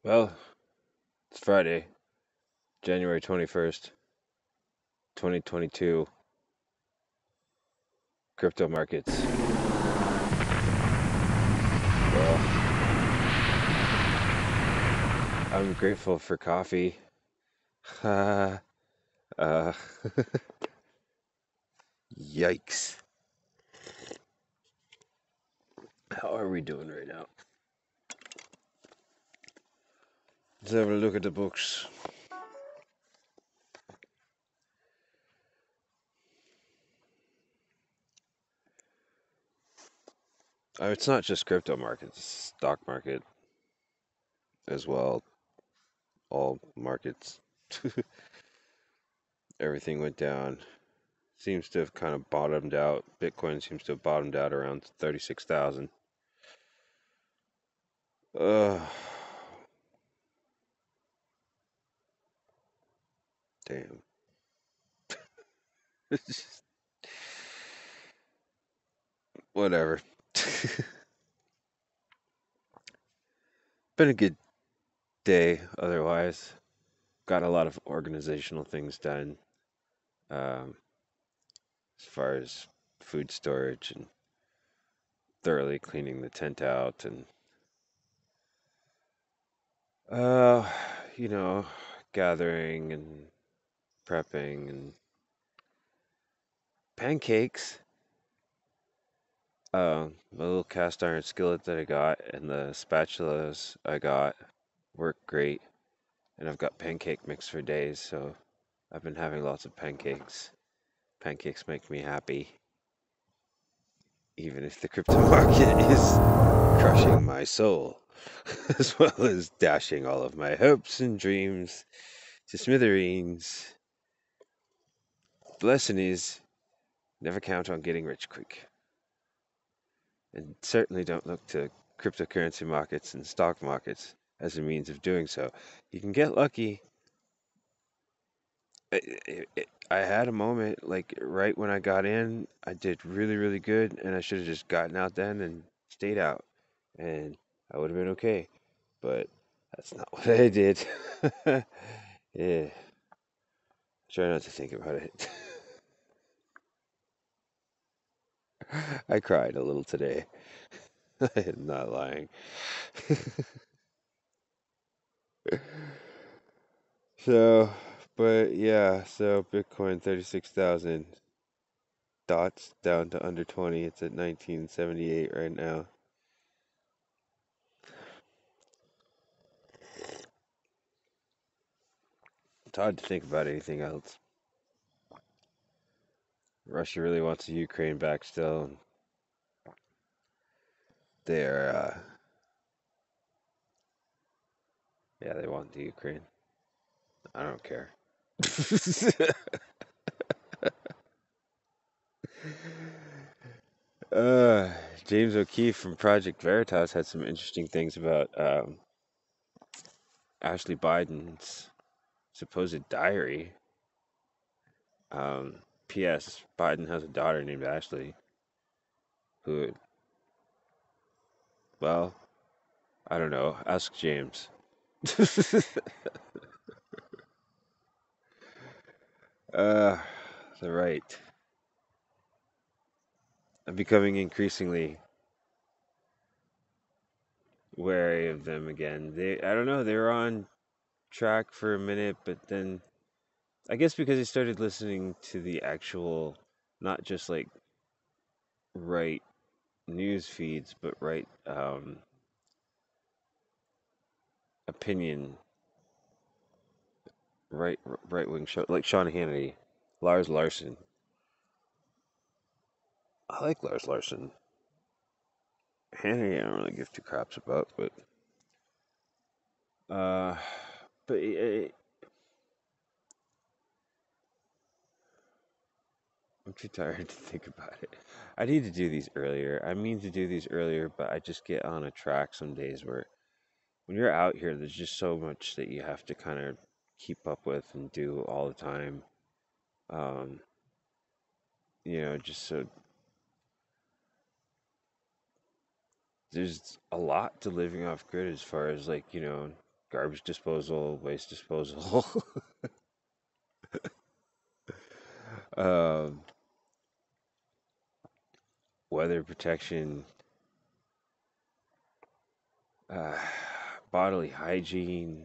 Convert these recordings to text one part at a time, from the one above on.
Well, it's Friday, January 21st, 2022, crypto markets. Well, I'm grateful for coffee. uh, yikes. How are we doing right now? Let's have a look at the books. It's not just crypto markets, stock market as well. All markets. Everything went down. Seems to have kind of bottomed out. Bitcoin seems to have bottomed out around 36,000. Uh, damn. Whatever. Been a good day otherwise. Got a lot of organizational things done, um, as far as food storage and thoroughly cleaning the tent out and uh you know gathering and prepping and pancakes. My little cast iron skillet that I got and the spatulas I got work great, and I've got pancake mix for days, so I've been having lots of pancakes. Pancakes make me happy, even if the crypto market is crushing my soul, as well as dashing all of my hopes and dreams to smithereens. The lesson is never count on getting rich quick, and certainly don't look to cryptocurrency markets and stock markets as a means of doing so. You can get lucky. I had a moment like right when I got in, I did really, really good, and I should have just gotten out then and stayed out, and I would have been okay. But that's not what I did. Yeah, try not to think about it. I cried a little today. I'm not lying. So, but yeah, so Bitcoin 36,000 dots down to under 20. It's at 1978 right now. It's hard to think about anything else. Russia really wants the Ukraine back still. They're, yeah, they want the Ukraine. I don't care. uh, James O'Keefe from Project Veritas had some interesting things about Ashley Biden's supposed diary. P.S. Biden has a daughter named Ashley who, well, I don't know. Ask James. uh, the right. I'm becoming increasingly wary of them again. I don't know, they were on track for a minute, but then I guess because I started listening to the actual, not just like right news feeds, but opinion, right right wing show like Sean Hannity, Lars Larson. I like Lars Larson. Hannity, I don't really give two craps about, uh, but I'm too tired to think about it. I need to do these earlier. I mean to do these earlier, but I just get on a track some days where when you're out here, there's just so much that you have to kind of keep up with and do all the time. Um, just so there's a lot to living off grid as far as like, garbage disposal, waste disposal, um, weather protection, uh, bodily hygiene,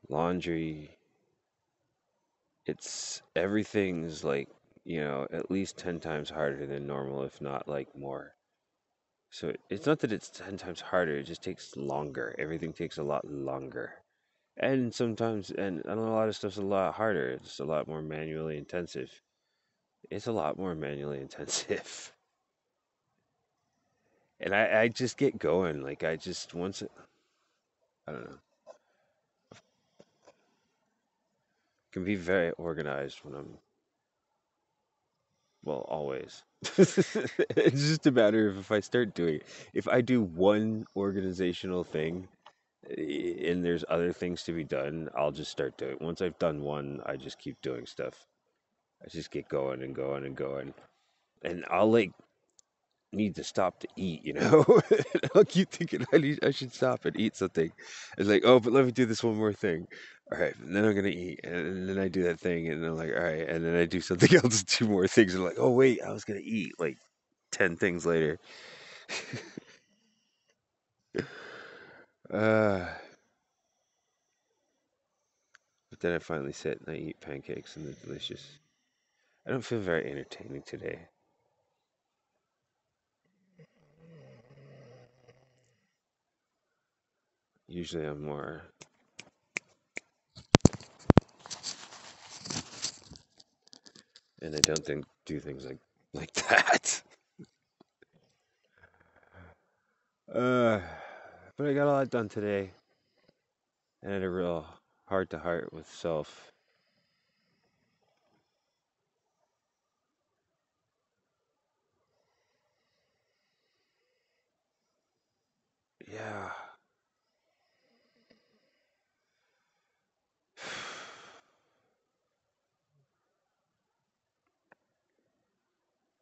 laundry. It's everything's like, at least 10 times harder than normal, if not like more. So it's not that it's 10 times harder, it just takes longer. Everything takes a lot longer. And sometimes, and a lot of stuff's a lot harder. It's a lot more manually intensive. It's a lot more manually intensive. And I just get going. Like, I don't know, can be very organized when I'm, well, always. It's just a matter of if I start doing it. If I do one organizational thing and there's other things to be done, I'll just start doing it. Once I've done one, I just keep doing stuff. I just get going and going and going. And I'll like need to stop to eat. I'll keep thinking I should stop and eat something. It's like, oh, but let me do this one more thing. All right, and then I'm gonna eat, and then I do that thing, and I'm like, all right, and then I do something else, two more things, and I'm like, oh wait, I was gonna eat like 10 things later. uh, but then I finally sit and I eat pancakes, and they're delicious. I don't feel very entertaining today. Usually I'm more, and I don't do things like that. Uh, but I got a lot done today. And had a real heart to heart with self. Yeah.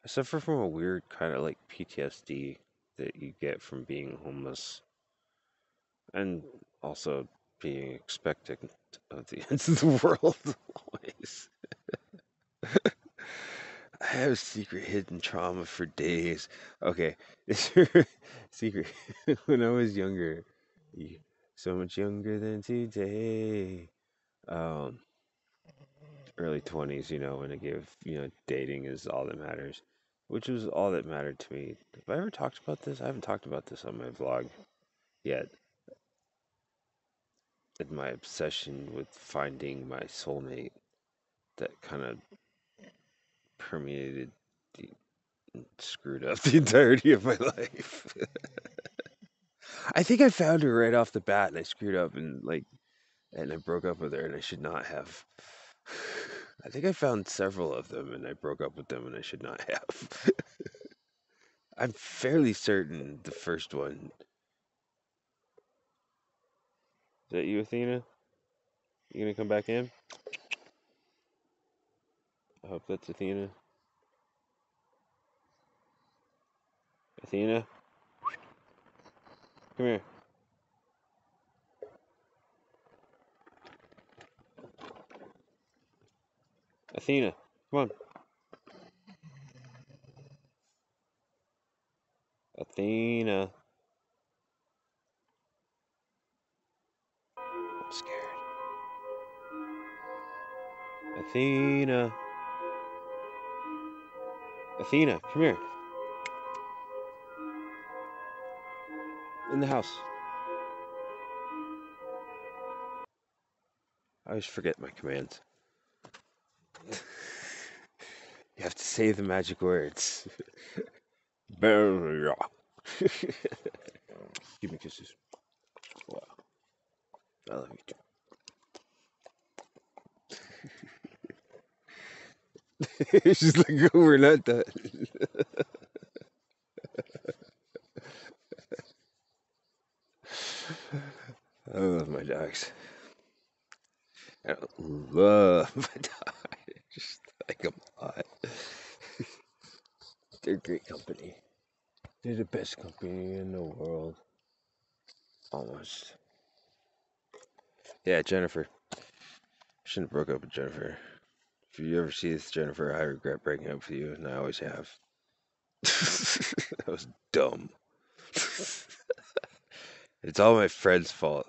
I suffer from a weird kind of like PTSD that you get from being homeless and also being expectant of the ends of the world always. I have secret hidden trauma for days. Okay, it's secret. When I was younger, so much younger than today. Um, Early 20s, when I give, dating is all that matters, which was all that mattered to me. Have I ever talked about this? I haven't talked about this on my vlog yet. And my obsession with finding my soulmate that kind of permeated, the, screwed up the entirety of my life. I think I found her right off the bat and I screwed up and I broke up with her and I should not have. I think I found several of them and I broke up with them and I should not have. I'm fairly certain the first one. Is that you, Athena? You gonna come back in? I hope that's Athena. Athena, come here. Athena, come on. Athena. I'm scared. Athena. Athena, come here. In the house. I always forget my commands. You have to say the magic words. Give me kisses. Wow. I love you too. She's like, oh, we're not done. I love my dogs. I love my dogs. Just like them a lot. They're great company. They're the best company in the world. Almost. Yeah, Jennifer. Shouldn't have broke up with Jennifer. If you ever see this, Jennifer, I regret breaking up with you, and I always have. That was dumb. It's all my friend's fault.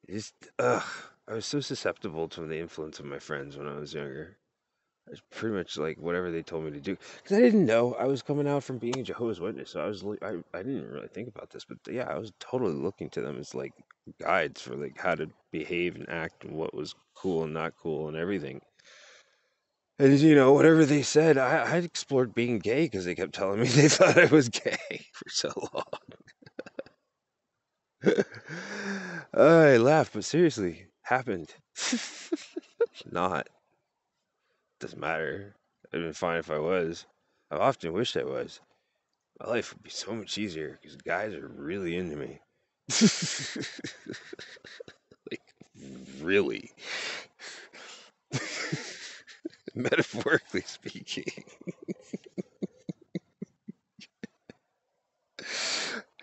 Just, ugh. I was so susceptible to the influence of my friends when I was younger. I was pretty much like whatever they told me to do. Because I didn't know I was coming out from being a Jehovah's Witness. So I didn't really think about this. But yeah, I was totally looking to them as like guides for like how to behave and act and what was cool and not cool and everything. And whatever they said, I explored being gay because they kept telling me they thought I was gay for so long. I laughed, but seriously, happened. Not. Doesn't matter. It'd been fine if I was. I often wished I was. My life would be so much easier because guys are really into me. Like, really. Metaphorically speaking.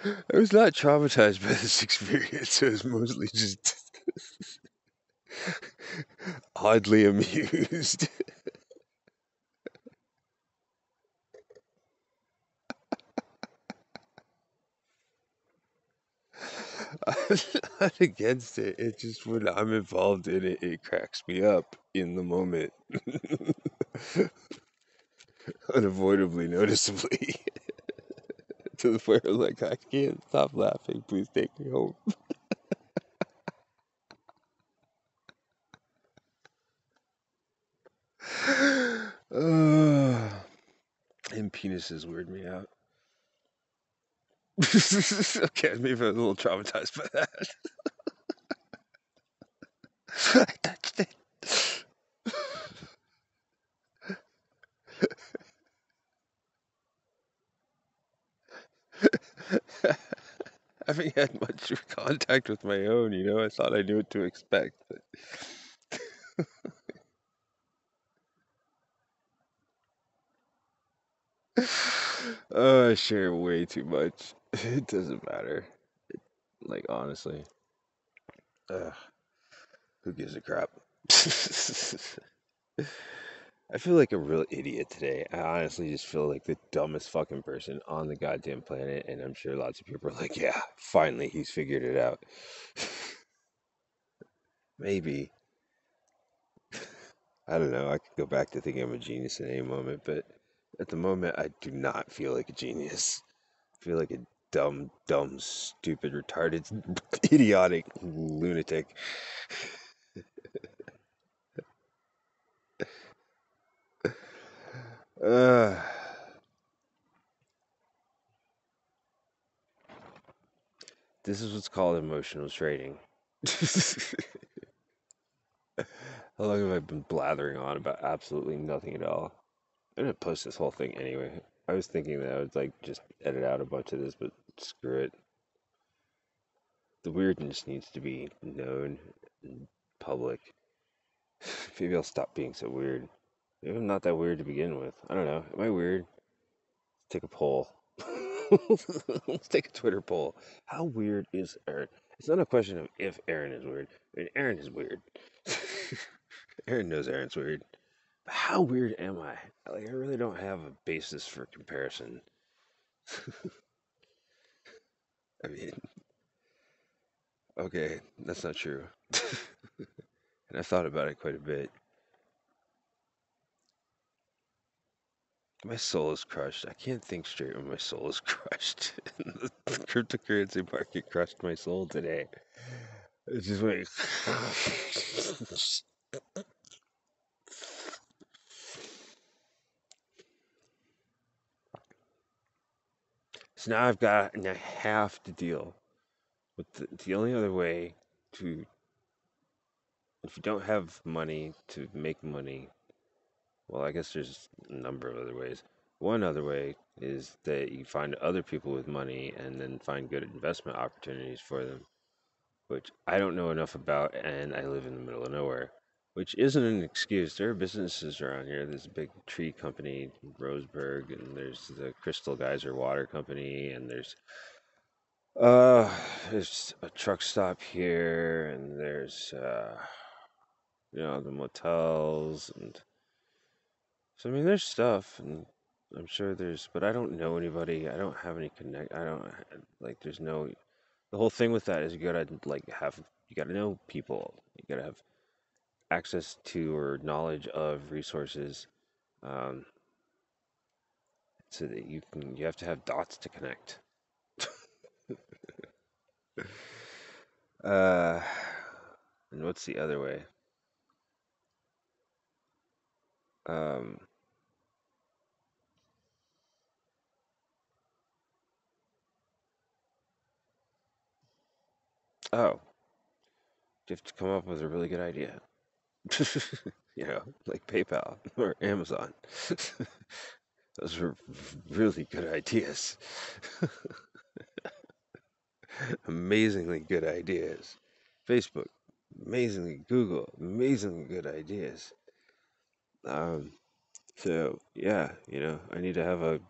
I was not traumatized by this experience. I was mostly just oddly amused. I'm not against it. It's just when I'm involved in it, it cracks me up in the moment. Unavoidably, noticeably. To the point where I'm like, I can't stop laughing. Please take me home. uh, and penises weird me out. Okay, maybe I'm a little traumatized by that. I touched it. I haven't had much contact with my own, I thought I knew what to expect, but I share way too much. It doesn't matter. Like, honestly. Ugh, who gives a crap? I feel like a real idiot today. I honestly just feel like the dumbest fucking person on the goddamn planet, and I'm sure lots of people are like, yeah, finally he's figured it out. Maybe. I don't know. I could go back to thinking I'm a genius at any moment, but at the moment, I do not feel like a genius. I feel like a dumb, dumb, stupid, retarded, idiotic lunatic. Uh, this is what's called emotional trading. How long have I been blathering on about absolutely nothing at all? I'm gonna post this whole thing anyway. I was thinking that I would like just edit out a bunch of this, but screw it. The weirdness needs to be known in public. Maybe I'll stop being so weird. Maybe I'm not that weird to begin with. I don't know. Am I weird? Let's take a poll. Let's take a Twitter poll. How weird is Aaron? It's not a question of if Aaron is weird. I mean, Aaron is weird. Aaron knows Aaron's weird. But how weird am I? Like, I really don't have a basis for comparison. I mean, okay, that's not true. And I thought about it quite a bit. My soul is crushed. I can't think straight when my soul is crushed. The cryptocurrency market crushed my soul today. It's just like. So now I've got, and I have to deal with the only other way to, if you don't have money to make money, well, I guess there's a number of other ways. One other way is that you find other people with money and then find good investment opportunities for them, which I don't know enough about, and I live in the middle of nowhere, which isn't an excuse. There are businesses around here. There's a big tree company, Roseburg, and there's the Crystal Geyser Water Company, and there's Uh, there's a truck stop here, and there's the motels, and so I mean, there's stuff, and I'm sure there's, but I don't know anybody. I don't have any connect. I don't like. There's no. The whole thing with that is you gotta you gotta know people. You gotta have access to or knowledge of resources, um, so that you have to have dots to connect. Uh, and what's the other way? Um, oh, you have to come up with a really good idea. Like PayPal or Amazon. Those are really good ideas. Amazingly good ideas. Facebook, amazingly Google, amazingly good ideas. Um, so yeah, I need to have a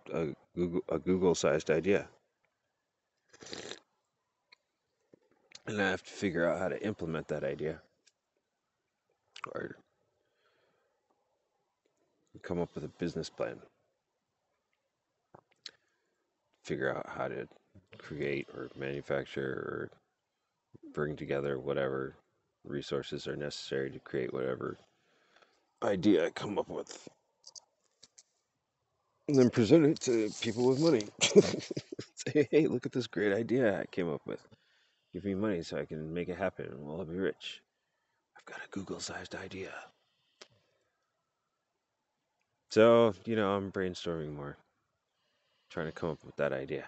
Google sized idea, and I have to figure out how to implement that idea or come up with a business plan. Figure out how to create or manufacture or bring together whatever resources are necessary to create whatever idea I come up with, and then present it to people with money. Say, hey, look at this great idea I came up with. Give me money so I can make it happen, and we'll all be rich. I've got a Google-sized idea. So, I'm brainstorming more, trying to come up with that idea.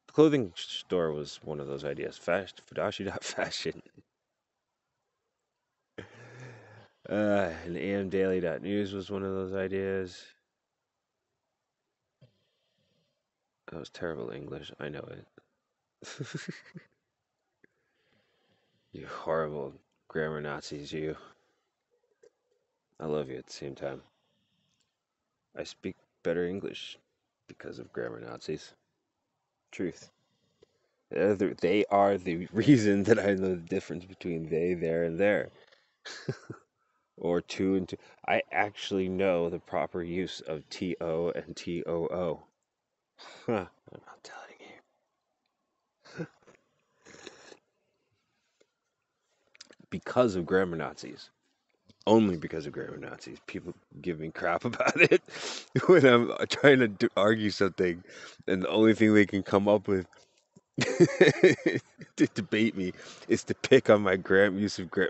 The clothing store was one of those ideas. Fudashi.fashion. And amdaily.news was one of those ideas. That was terrible English. I know it. You horrible grammar Nazis, you. I love you at the same time. I speak better English because of grammar Nazis. Truth. They are the reason that I know the difference between they, there, and there. Or two and two. I actually know the proper use of TO and TOO. Huh, I'm not telling you. Because of grammar Nazis. Only because of grammar Nazis. People give me crap about it when I'm trying to argue something, and the only thing they can come up with to debate me is to pick on my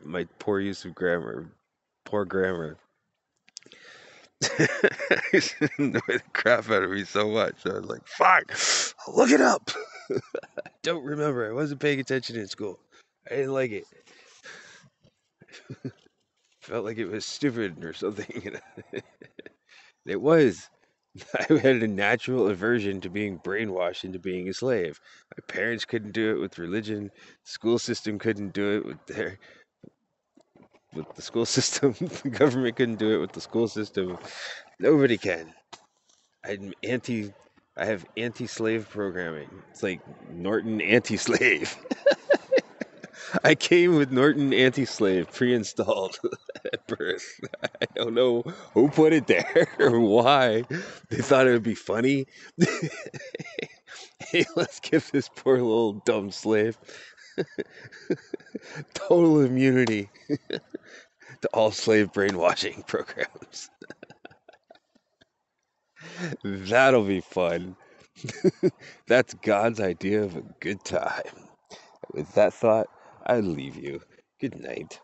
my poor use of grammar, poor grammar. It annoyed the crap out of me so much. I was like, "Fuck, I'll look it up." I don't remember. I wasn't paying attention in school. I didn't like it. Felt like it was stupid or something. It was. I had a natural aversion to being brainwashed into being a slave. My parents couldn't do it with religion. The school system couldn't do it with the school system. The government couldn't do it with the school system. Nobody can. I'm anti. I have anti-slave programming. It's like Norton anti-slave. I came with Norton anti-slave pre-installed at birth. I don't know who put it there or why. They thought it would be funny. Hey, let's give this poor little dumb slave total immunity to all slave brainwashing programs. That'll be fun. That's God's idea of a good time. With that thought, I leave you. Good night.